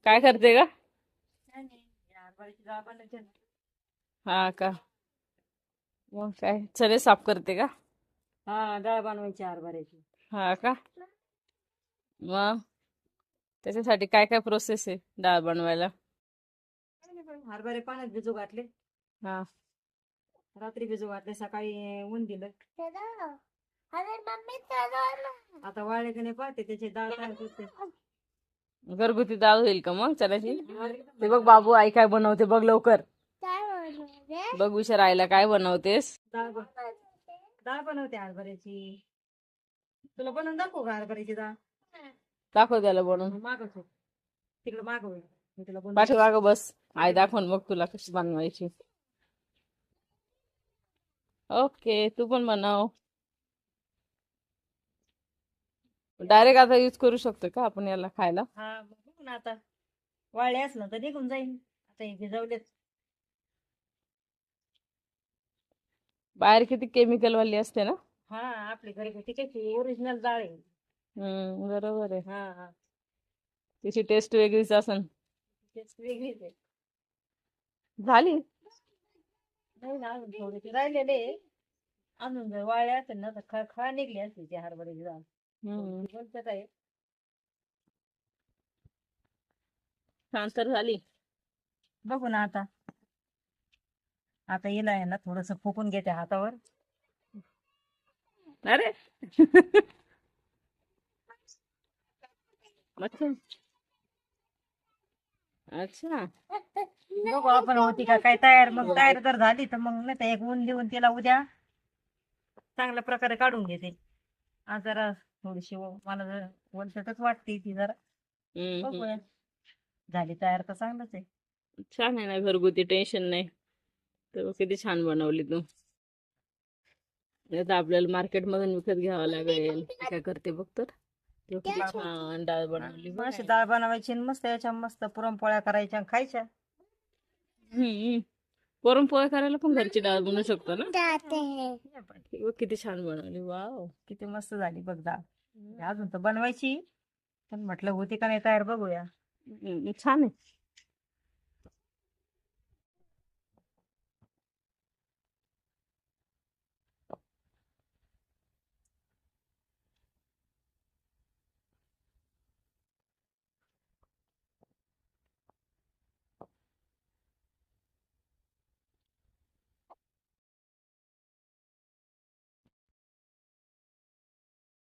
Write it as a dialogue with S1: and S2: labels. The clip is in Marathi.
S1: काय करते का?
S2: काय नाही, या हरभऱ्याची डाळ बनवायची ना.
S1: हा का? मग काय चणे साफ करते का?
S2: हा, डाळ बनवायची हरभऱ्याची.
S1: हा का? मग त्याच्यासाठी काय काय प्रोसेस आहे डाळ बनवायला?
S2: काय नाही पण हरभरे पाण्यात भिजू घातले,
S1: हा
S2: रात्री भिजू घातले, सकाळी ऊन दिलं. आता वाळले की नाही पाहते त्याची डाळ तयार करते.
S1: घरगुती डाळ होईल का मग चण्याची? ते बघ बाबू आई काय बनवते बघ लवकर. बघ विचार आईला काय बनवतेस?
S2: डाळ बनवते हरभऱ्याची. तुला बनवून दाखवू का हरभऱ्याची डाळ?
S1: दाखव त्याला बनवून.
S2: मागच हो, तिकडे मागव, मी तुला बनवून
S1: पाठीमाग बस, आई दाखवून बघ तुला कशी बनवायची. ओके तू पण बनव. डायरेक्ट आता यूज करू शकतो का आपण याला खायला?
S2: हा मग बघू ना आता, वाळले असलं तर निघून जाईन. आता हे भिजवलेच.
S1: बाहेर किती केमिकल वाली असते ना.
S2: हा, आपली घरगुती कशी ओरिजिनल डाळ आहे.
S1: बरोबर आहे.
S2: हा हा,
S1: तिची टेस्ट वेगळीच असन.
S2: तेच वेगळीच आहे.
S1: झाली.
S2: नाही ना, अजून थोडीशी राहिलेले आहे. अजून जर वाळले असेल ना तर खळखळा निघली असते ती हरभऱ्याची डाळ.
S1: हम्म
S2: थोडीशी बोलतात आहे.
S1: छान तर झाली.
S2: बघू ना आता. आता येला आहे ना, थोडस फुकून घेते हातावर.
S1: अरे अच्छा अच्छा.
S2: बघू आपण होती का काय तयार. मग तयार जर झाली तर मग नाही तर एक ऊन देऊन तिला उद्या चांगल्या प्रकारे काढून घेते. आज जरा थोडीशी मला जर वलसटच वाटते ती जरा. बघूया, झाली तयार तर चांगलंच आहे.
S1: छान आहे ना, घरगुती टेन्शन नाही. तर किती छान बनवली तू. आता आपल्याला मार्केट मधून विकत घ्यावं लागेल. काय करते बघ तर. तेव्हा किती छान डाळ बनवली बघ.
S2: अशी डाळ बनवायची आणि मस्त याच्या मस्त पुरणपोळ्या करायच्या आणि खायच्या.
S1: पुरणपोळ्या करायला पण घरची डाळ बनवू शकतो ना.
S2: पण
S1: बघ किती छान बनवली. वाव.
S2: किती मस्त झाली बघ डाळ. अजून तर बनवायची, पण म्हटलं होती का नाही तयार बघूया.
S1: छान आहे.